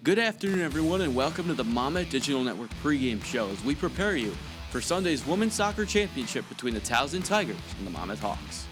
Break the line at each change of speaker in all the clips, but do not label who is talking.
Good afternoon, everyone, and welcome to the Monmouth Digital Network pregame show as we prepare you for Sunday's Women's Soccer Championship between the Towson Tigers and the Monmouth Hawks.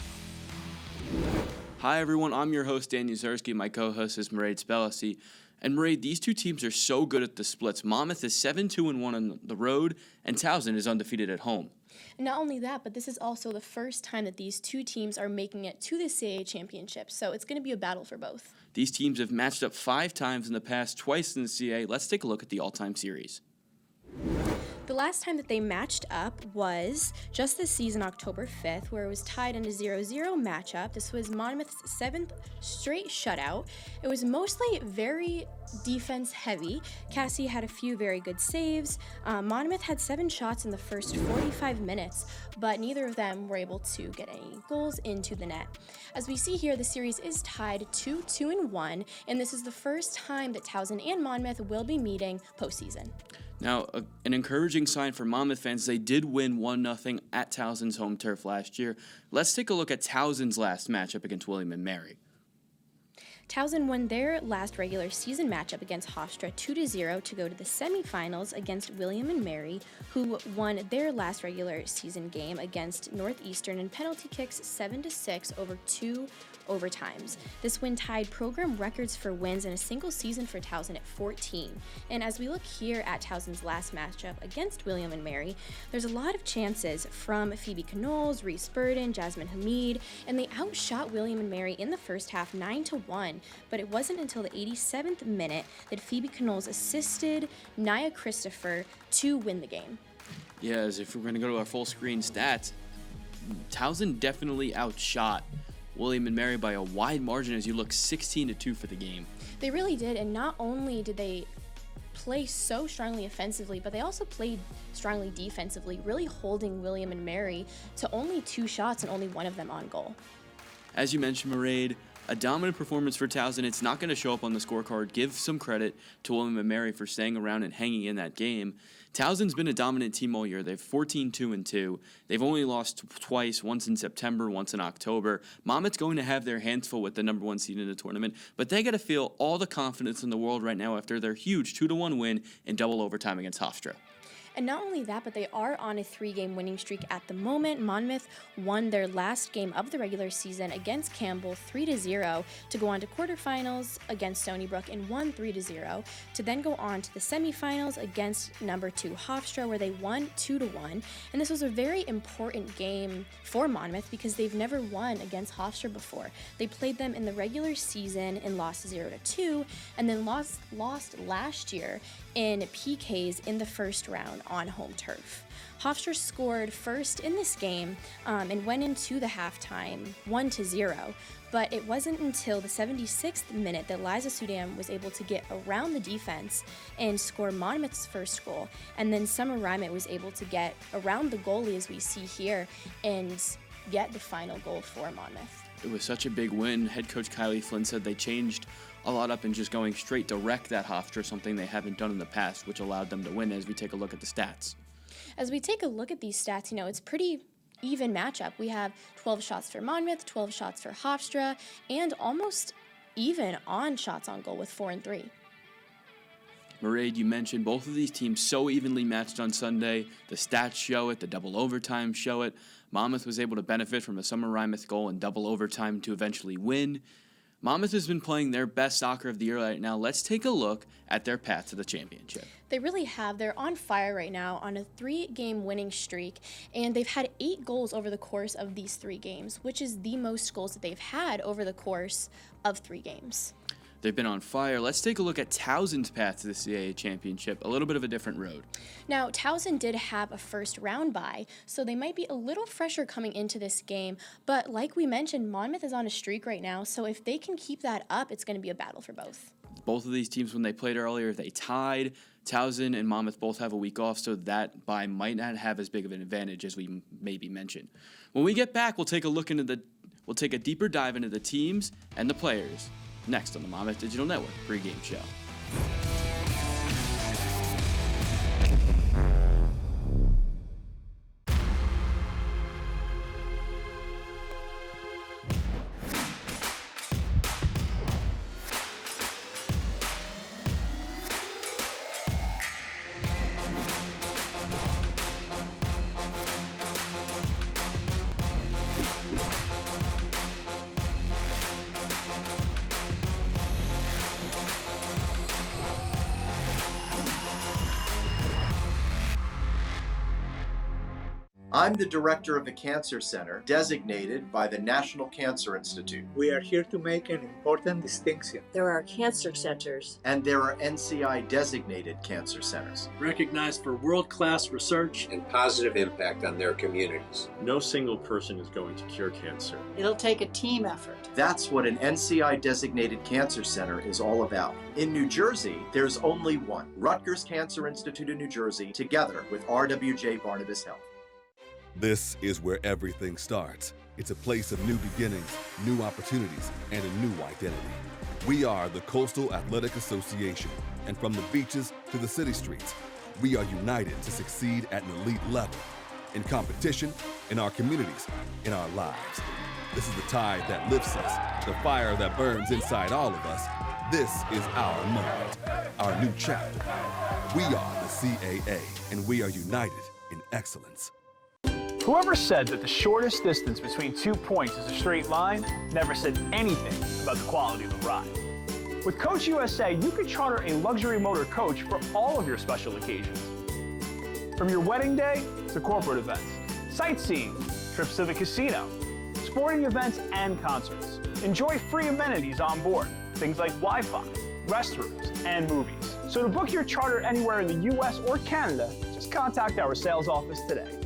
Hi, everyone. I'm your host, Dan Uzerski. My co-host is Mairead Spellisy. And Mairead, these two teams are so good at the splits. Monmouth is 7-2-1 on the road, and Towson is undefeated at home.
And not only that, but this is also the first time that these two teams are making it to the CAA championship, so it's going to be a battle for both.
These teams have matched up 5 times in the past, twice in the CAA. Let's take a look at the all-time series.
The last time that they matched up was just this season, October 5th, where it was tied in a 0-0 matchup. This was Monmouth's 7th straight shutout. It was mostly very defense-heavy. Cassie had a few very good saves. Monmouth had 7 shots in the first 45 minutes, but neither of them were able to get any goals into the net. As we see here, the series is tied 2-1, and this is the first time that Towson and Monmouth will be meeting postseason.
Now, an encouraging sign for Monmouth fans, they did win 1-0 at Towson's home turf last year. Let's take a look at Towson's last matchup against William & Mary.
Towson won their last regular season matchup against Hofstra 2-0 to go to the semifinals against William & Mary, who won their last regular season game against Northeastern in penalty kicks 7-6 over 2 overtimes. This win tied program records for wins in a single season for Towson at 14. And as we look here at Towson's last matchup against William & Mary, there's a lot of chances from Phoebe Knowles, Reese Burden, Jasmine Hamid, and they outshot William & Mary in the first half 9-1. But it wasn't until the 87th minute that Phoebe Knowles assisted Nia Christopher to win the game.
Yeah, as if we're going to go to our full screen stats, Towson definitely outshot William & Mary by a wide margin as you look 16-2 for the game.
They really did, and not only did they play so strongly offensively, but they also played strongly defensively, really holding William & Mary to only 2 shots and only one of them on goal.
As you mentioned, Mairead, a dominant performance for Towson. It's not going to show up on the scorecard. Give some credit to William & Mary for staying around and hanging in that game. Towson's been a dominant team all year. They've 14-2-2. They've only lost twice, once in September, once in October. Monmouth's going to have their hands full with the number 1 seed in the tournament, but they got to feel all the confidence in the world right now after their huge 2-1 win in double overtime against Hofstra.
And not only that, but they are on a 3-game winning streak at the moment. Monmouth won their last game of the regular season against Campbell 3-0 to go on to quarterfinals against Stony Brook and won 3-0 to then go on to the semifinals against number 2 Hofstra, where they won 2-1. And this was a very important game for Monmouth because they've never won against Hofstra before. They played them in the regular season and lost 0-2, and then lost last year in PKs in the first round on home turf. Hofstra scored first in this game and went into the halftime 1-0, but it wasn't until the 76th minute that Liza Sudam was able to get around the defense and score Monmouth's first goal, and then Summer Rymet was able to get around the goalie, as we see here, and get the final goal for Monmouth.
It was such a big win. Head coach Kylie Flynn said they changed a lot up and just going straight direct at Hofstra, something they haven't done in the past, which allowed them to win as we take a look at the stats.
As we take a look at these stats, it's pretty even matchup. We have 12 shots for Monmouth, 12 shots for Hofstra, and almost even on shots on goal with 4 and 3.
Mairead, you mentioned both of these teams so evenly matched on Sunday. The stats show it, the double overtime show it. Monmouth was able to benefit from a Summer Rymet goal in double overtime to eventually win. Monmouth has been playing their best soccer of the year right now. Let's take a look at their path to the championship.
They really have. They're on fire right now on a 3-game winning streak, and they've had 8 goals over the course of these 3 games, which is the most goals that they've had over the course of 3 games.
They've been on fire. Let's take a look at Towson's path to the CAA championship, a little bit of a different road.
Now, Towson did have a first round bye, so they might be a little fresher coming into this game, but like we mentioned, Monmouth is on a streak right now, so if they can keep that up, it's going to be a battle for both.
Both of these teams, when they played earlier, they tied. Towson and Monmouth both have a week off, so that bye might not have as big of an advantage as we maybe mentioned. When we get back, we'll take a deeper dive into the teams and the players. Next on the Monmouth Digital Network pregame show.
I'm the director of the Cancer Center, designated by the National Cancer Institute.
We are here to make an important distinction.
There are cancer centers.
And there are NCI-designated cancer centers.
Recognized for world-class research
and positive impact on their communities.
No single person is going to cure cancer.
It'll take a team effort.
That's what an NCI-designated cancer center is all about. In New Jersey, there's only one, Rutgers Cancer Institute in New Jersey, together with RWJ Barnabas Health.
This is where everything starts. It's a place of new beginnings, new opportunities, and a new identity. We are the Coastal Athletic Association, and from the beaches to the city streets, we are united to succeed at an elite level, in competition, in our communities, in our lives. This is the tide that lifts us, the fire that burns inside all of us. This is our moment, our new chapter. We are the CAA, and we are united in excellence.
Whoever said that the shortest distance between 2 points is a straight line never said anything about the quality of the ride. With Coach USA, you can charter a luxury motor coach for all of your special occasions. From your wedding day to corporate events, sightseeing, trips to the casino, sporting events, and concerts. Enjoy free amenities on board, things like Wi-Fi, restrooms, and movies. So to book your charter anywhere in the US or Canada, just contact our sales office today.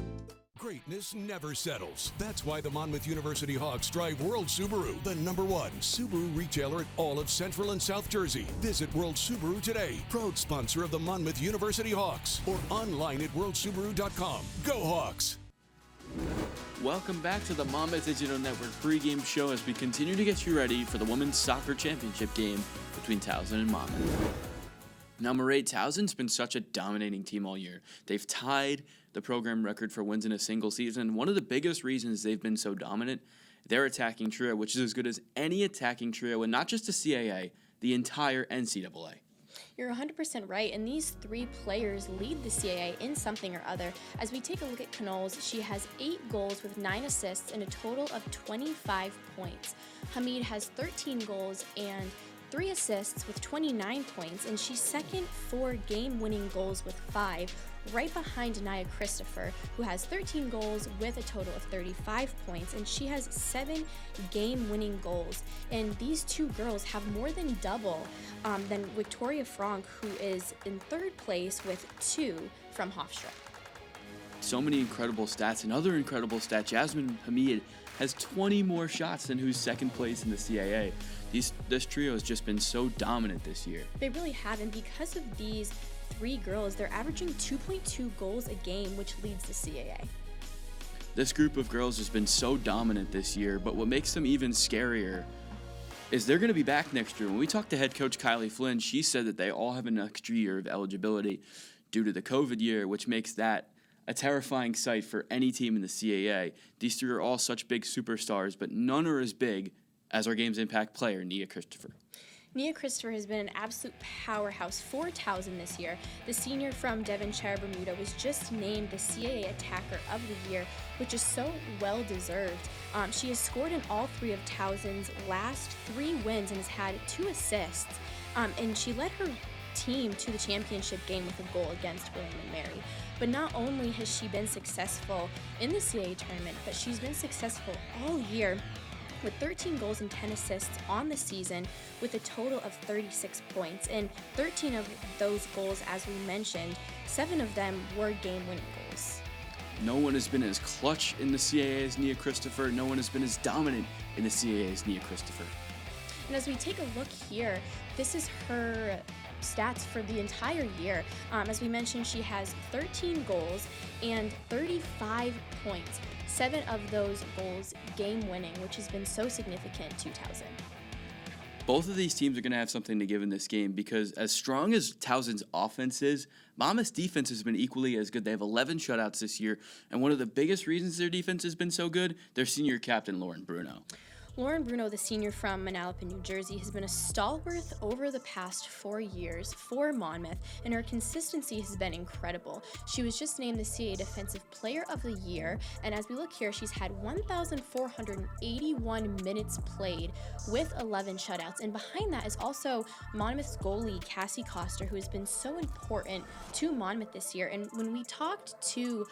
Greatness never settles. That's why the Monmouth University Hawks drive World Subaru, the #1 Subaru retailer at all of Central and South Jersey. Visit World Subaru today, proud sponsor of the Monmouth University Hawks, or online at worldsubaru.com. Go Hawks!
Welcome back to the Monmouth Digital Network pregame show as we continue to get you ready for the Women's Soccer Championship game between Towson and Monmouth. Now, Mairead, Towson's been such a dominating team all year. They've tied the program record for wins in a single season. One of the biggest reasons they've been so dominant, their attacking trio, which is as good as any attacking trio, and not just the CAA, the entire NCAA.
You're 100% right, and these three players lead the CAA in something or other. As we take a look at Knowles, she has 8 goals with 9 assists and a total of 25 points. Hamid has 13 goals and 3 assists with 29 points, and she's second for game-winning goals with 5, right behind Nia Christopher, who has 13 goals with a total of 35 points, and she has 7 game-winning goals. And these two girls have more than double than Victoria Frank, who is in 3rd place with 2 from Hofstra.
So many incredible stats. Another incredible stat, Jasmine Hamid has 20 more shots than who's second place in the CAA. This trio has just been so dominant this year.
They really have, and because of these 3 girls, they're averaging 2.2 goals a game, which leads the CAA.
This group of girls has been so dominant this year, but what makes them even scarier is they're going to be back next year. When we talked to head coach Kylie Flynn, she said that they all have an extra year of eligibility due to the COVID year, which makes that a terrifying sight for any team in the CAA. These 3 are all such big superstars, but none are as big as our game's impact player, Nia Christopher.
Nia Christopher has been an absolute powerhouse for Towson this year. The senior from Devonshire, Bermuda, was just named the CAA Attacker of the Year, which is so well deserved. She has scored in all 3 of Towson's last 3 wins and has had 2 assists. And she led her team to the championship game with a goal against William & Mary. But not only has she been successful in the CAA tournament, but she's been successful all year, with 13 goals and 10 assists on the season with a total of 36 points. And 13 of those goals, as we mentioned, 7 of them were game-winning goals.
No one has been as clutch in the CAA as Nia Christopher. No one has been as dominant in the CAA as Nia Christopher.
And as we take a look here, this is her stats for the entire year. As we mentioned, she has 13 goals and 35 points. 7 of those goals game-winning, which has been so significant to Towson.
Both of these teams are going to have something to give in this game because as strong as Towson's offense is, Monmouth's defense has been equally as good. They have 11 shutouts this year, and one of the biggest reasons their defense has been so good, their senior captain, Lauren Bruno.
Lauren Bruno, the senior from Manalapan, New Jersey, has been a stalwart over the past 4 years for Monmouth, and her consistency has been incredible. She was just named the CAA Defensive Player of the Year, and as we look here, she's had 1,481 minutes played with 11 shutouts, and behind that is also Monmouth's goalie, Cassie Coster, who has been so important to Monmouth this year. And when we talked to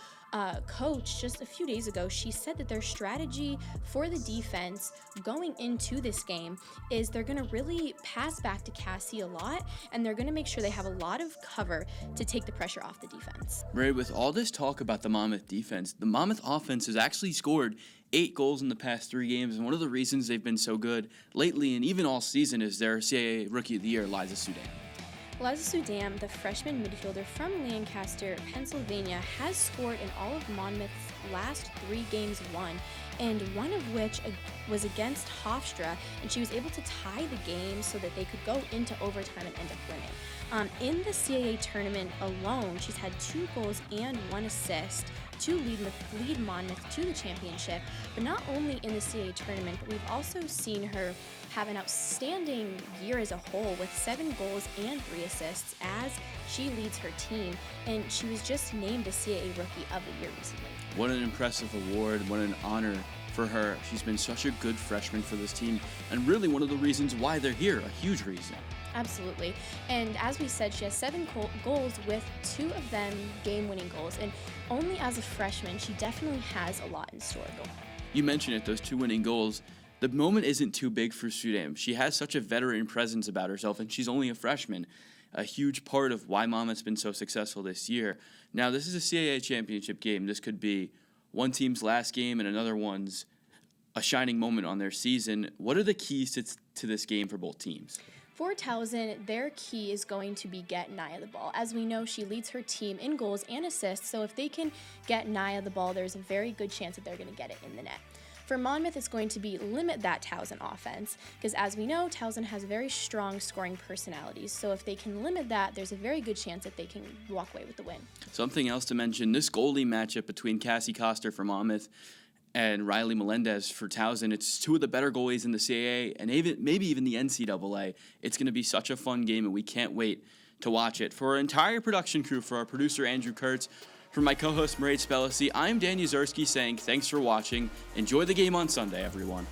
coach just a few days ago, she said that their strategy for the defense going into this game is they're going to really pass back to Cassie a lot, and they're going to make sure they have a lot of cover to take the pressure off the defense.
Right, with all this talk about the Monmouth defense, the Monmouth offense has actually scored 8 goals in the past 3 games, and one of the reasons they've been so good lately and even all season is their CAA Rookie of the Year, Liza Sudam.
Liza Sudam, the freshman midfielder from Lancaster, Pennsylvania, has scored in all of Monmouth's last 3 games won, and one of which was against Hofstra, and she was able to tie the game so that they could go into overtime and end up winning. In the CAA tournament alone, she's had 2 goals and 1 assist to lead Monmouth to the championship. But not only in the CAA tournament, but we've also seen her have an outstanding year as a whole with 7 goals and 3 assists as she leads her team, and she was just named the CAA Rookie of the Year recently.
What an impressive award, what an honor for her. She's been such a good freshman for this team, and really one of the reasons why they're here, a huge reason.
Absolutely. And as we said, she has 7 goals with 2 of them game-winning goals, and only as a freshman, she definitely has a lot in store.
You mentioned it, those 2 winning goals. The moment isn't too big for Sudam. She has such a veteran presence about herself, and she's only a freshman. A huge part of why Monmouth's been so successful this year. Now, this is a CAA championship game. This could be one team's last game and another one's a shining moment on their season. What are the keys to this game for both teams?
For Towson, their key is going to be get Naya the ball. As we know, she leads her team in goals and assists, so if they can get Naya the ball, there's a very good chance that they're going to get it in the net. For Monmouth, it's going to be limit that Towson offense, because as we know, Towson has very strong scoring personalities, so if they can limit that, there's a very good chance that they can walk away with the win.
Something else to mention, this goalie matchup between Cassie Coster for Monmouth and Riley Melendez for Towson, it's 2 of the better goalies in the CAA and maybe even the NCAA. It's going to be such a fun game, and we can't wait to watch it. For our entire production crew, for our producer Andrew Kurtz, for my co-host Mairead Spellacy, I'm Dan Yuzerski saying thanks for watching. Enjoy the game on Sunday, everyone.